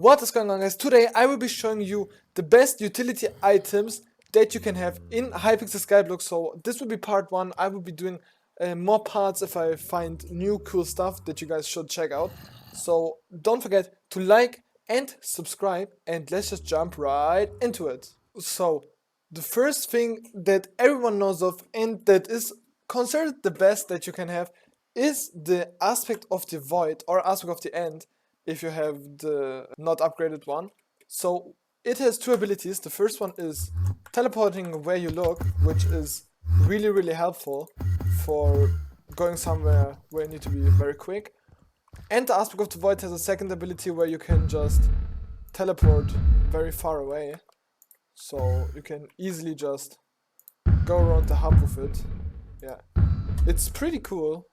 What is going on, guys? Today I will be showing you the best utility items that you can have in Hypixel Skyblock. So this will be part 1. I will be doing more parts if I find new cool stuff that you guys should check out. So don't forget to like and subscribe, and let's just jump right into it. So the first thing that everyone knows of and that is considered the best that you can have is the aspect of the void or aspect of the end if you have the not upgraded one. So it has two abilities. The first one is teleporting where you look, which is really helpful for going somewhere where you need to be very quick. And the aspect of the void has a second ability where you can just teleport very far away. So you can easily just go around the hub with it. Yeah, it's pretty cool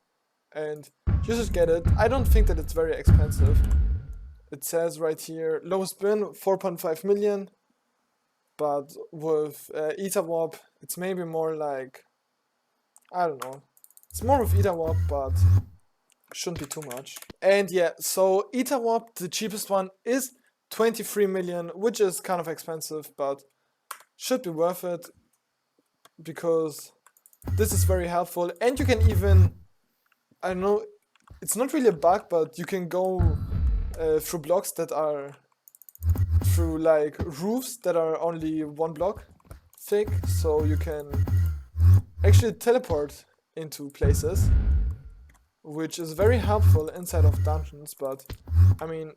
and you should get it. I don't think that it's very expensive. It says right here, lowest bin 4.5 million, but with Ether Warp, it's maybe more like, I don't know. It's more with Ether Warp, but shouldn't be too much. And yeah, so Ether Warp, the cheapest one, is 23 million, which is kind of expensive, but should be worth it because this is very helpful. And you can even, I don't know, it's not really a bug, but you can go through blocks that are through like roofs that are only 1 block thick, so you can actually teleport into places, which is very helpful inside of dungeons. But I mean,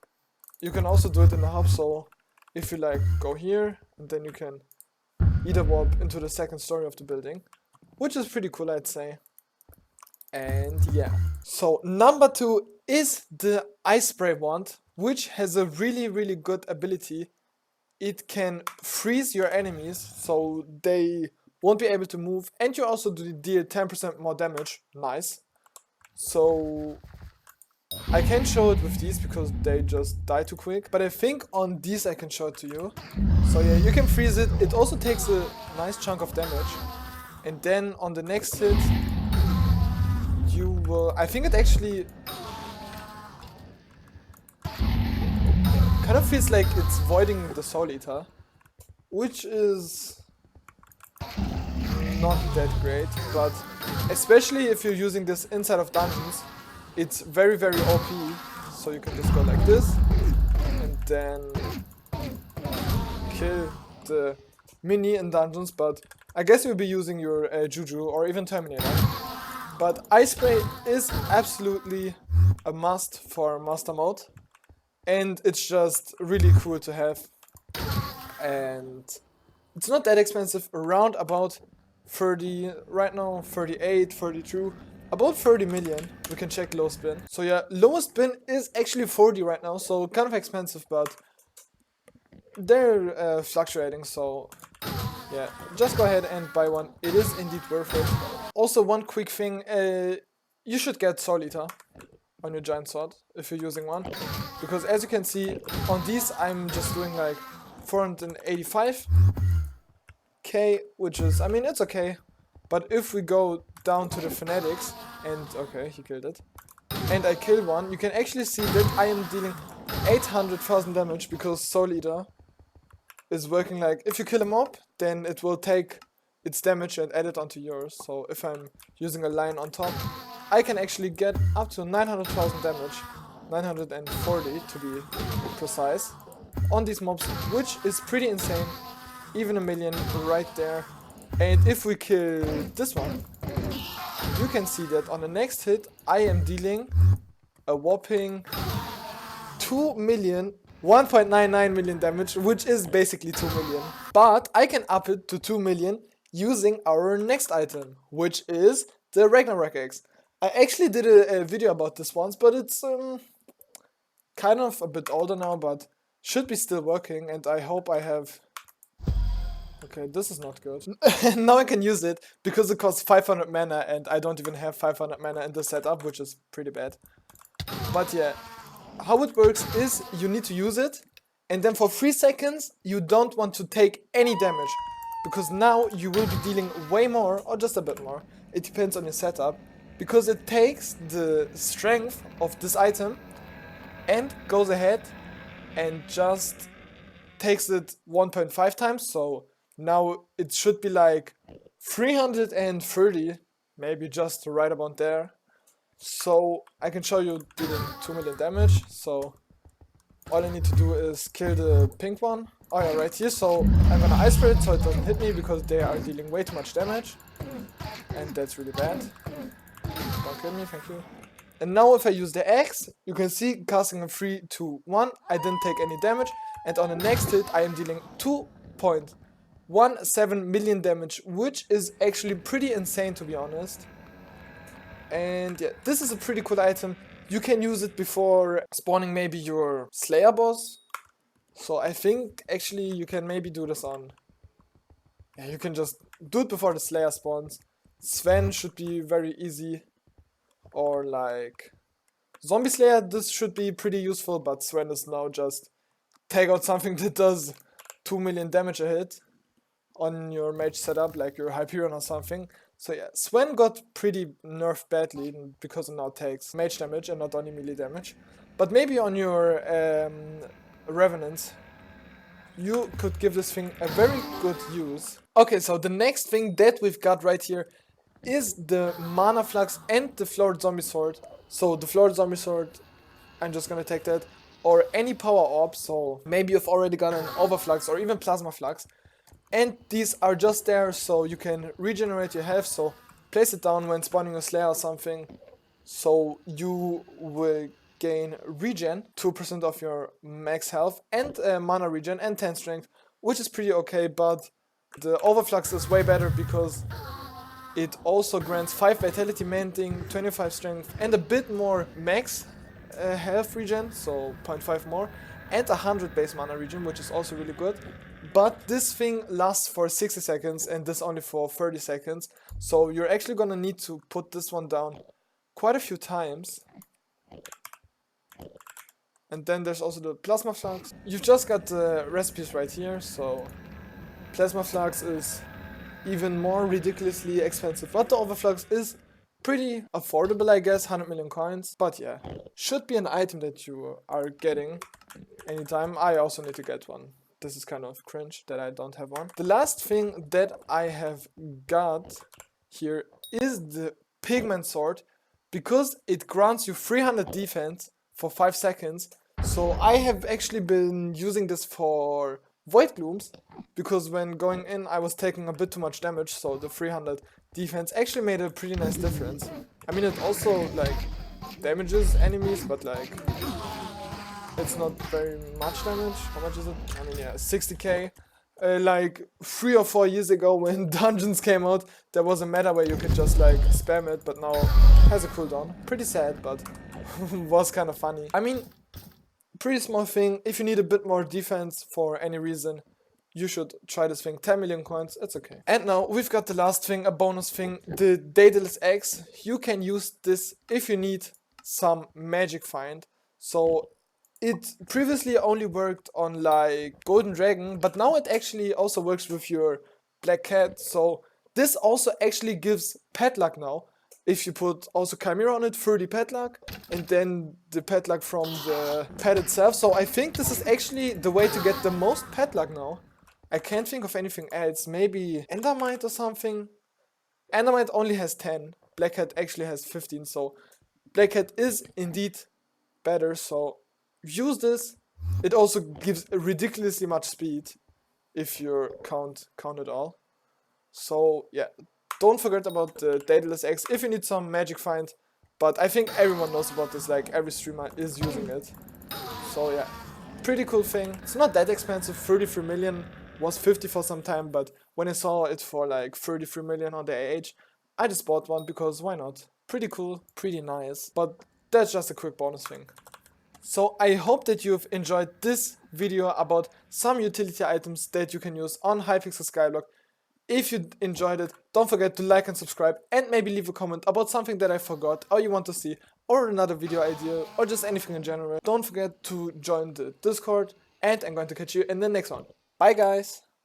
you can also do it in the hub. So if you like go here and then you can either warp into the second story of the building, which is pretty cool, I'd say. And yeah, so number 2 is the ice spray wand, which has a really good ability. It can freeze your enemies so they won't be able to move, and you also deal 10% more damage. Nice. So I can't show it with these because they just die too quick, but I think on these I can show it to you. So yeah, you can freeze it. It also takes a nice chunk of damage, and then on the next hit you will, I think it actually kind of feels like it's voiding the Soul Eater, which is not that great, but especially if you're using this inside of dungeons, it's very OP. So you can just go like this and then kill the mini in dungeons, but I guess you'll be using your Juju or even Terminator. But Ice Spray is absolutely a must for Master Mode, and it's just really cool to have. And it's not that expensive, around about 30, right now 38, 32, about 30 million. We can check lowest bin. So yeah, lowest bin is actually 40 right now, so kind of expensive, but they're fluctuating, so yeah, just go ahead and buy one. It is indeed worth it. Also, one quick thing, you should get Soul Eater on your giant sword if you're using one, because as you can see on these I'm just doing like 485k, which is, I mean, it's okay. But if we go down to the fanatics and, okay, he killed it, and I kill one, you can actually see that I am dealing 800,000 damage, because Soul Eater is working like, if you kill a mob, then it will take its damage and add it onto yours. So if I'm using a line on top, I can actually get up to 900,000 damage, 940 to be precise, on these mobs, which is pretty insane. Even a million right there. And if we kill this one, you can see that on the next hit I am dealing a whopping 1.99 million damage, which is basically 2 million. But I can up it to 2 million using our next item, which is the Ragnarok Axe. I actually did a video about this once, but it's kind of a bit older now, but should be still working, and I hope I have... Okay, this is not good. Now I can use it because it costs 500 mana and I don't even have 500 mana in the setup, which is pretty bad. But yeah, how it works is you need to use it, and then for 3 seconds you don't want to take any damage, because now you will be dealing way more, or just a bit more. It depends on your setup, because it takes the strength of this item and goes ahead and just takes it 1.5 times, so now it should be like 330, maybe just right about there. So I can show you dealing 2 million damage. So all I need to do is kill the pink one. Oh yeah, right here. So I'm gonna ice spray it so it doesn't hit me because they are dealing way too much damage. And that's really bad. Don't kill me, thank you. And now if I use the axe, you can see casting in 3, 2, 1, I didn't take any damage. And on the next hit, I am dealing 2.17 million damage, which is actually pretty insane, to be honest. And yeah, this is a pretty cool item. You can use it before spawning maybe your Slayer boss. So I think actually you can maybe do this on... Yeah, you can just do it before the Slayer spawns. Sven should be very easy. Or like... Zombie Slayer, this should be pretty useful, but Sven is now just... Take out something that does 2 million damage a hit on your mage setup, like your Hyperion or something. So yeah, Sven got pretty nerfed badly because it now takes mage damage and not only melee damage. But maybe on your Revenants, you could give this thing a very good use. Okay, so the next thing that we've got right here is the Mana Flux and the Florid Zombie Sword. So the Florid Zombie Sword, I'm just gonna take that. Or any power orb, so maybe you've already got an Overflux or even Plasma Flux. And these are just there so you can regenerate your health, so place it down when spawning a Slayer or something. So you will gain regen, 2% of your max health, and mana regen and 10 strength, which is pretty okay, but the Overflux is way better because it also grants 5 vitality mending, 25 strength, and a bit more max health regen, so 0.5 more, and 100 base mana regen, which is also really good. But this thing lasts for 60 seconds and this only for 30 seconds. So you're actually gonna need to put this one down quite a few times. And then there's also the Plasma Flux. You've just got the recipes right here, so Plasma Flux is even more ridiculously expensive. But the Overflux is pretty affordable, I guess, 100 million coins. But yeah, should be an item that you are getting anytime. I also need to get one. This is kind of cringe that I don't have one. The last thing that I have got here is the Pigment Sword, because it grants you 300 defense for 5 seconds. So I have actually been using this for Void Glooms, because when going in I was taking a bit too much damage, so the 300 defense actually made a pretty nice difference. I mean, it also like damages enemies, but like it's not very much damage. How much is it? I mean, yeah, 60k. Like 3 or 4 years ago when Dungeons came out, there was a meta where you could just like spam it, but now it has a cooldown. Pretty sad, but was kind of funny. I mean, pretty small thing. If you need a bit more defense for any reason, you should try this thing. 10 million coins, it's okay. And now we've got the last thing, a bonus thing, the Daedalus Axe. You can use this if you need some magic find. So it previously only worked on like Golden Dragon, but now it actually also works with your Black Cat. So this also actually gives pet luck now. If you put also Chimera on it, 30 pet luck, and then the pet luck from the pet itself. So I think this is actually the way to get the most pet luck now. I can't think of anything else. Maybe Endermite or something. Endermite only has 10. Black Cat actually has 15. So Black Cat is indeed better. So use this. It also gives ridiculously much speed if you count it all. So yeah, don't forget about the Daedalus Axe if you need some magic find. But I think everyone knows about this, like every streamer is using it. So yeah, pretty cool thing. It's not that expensive, 33 million, was 50 for some time, but when I saw it for like 33 million on the AH, I just bought one because why not? Pretty cool, pretty nice, but that's just a quick bonus thing. So I hope that you've enjoyed this video about some utility items that you can use on Hypixel Skyblock. If you enjoyed it, don't forget to like and subscribe, and maybe leave a comment about something that I forgot or you want to see, or another video idea, or just anything in general. Don't forget to join the Discord, and I'm going to catch you in the next one. Bye guys!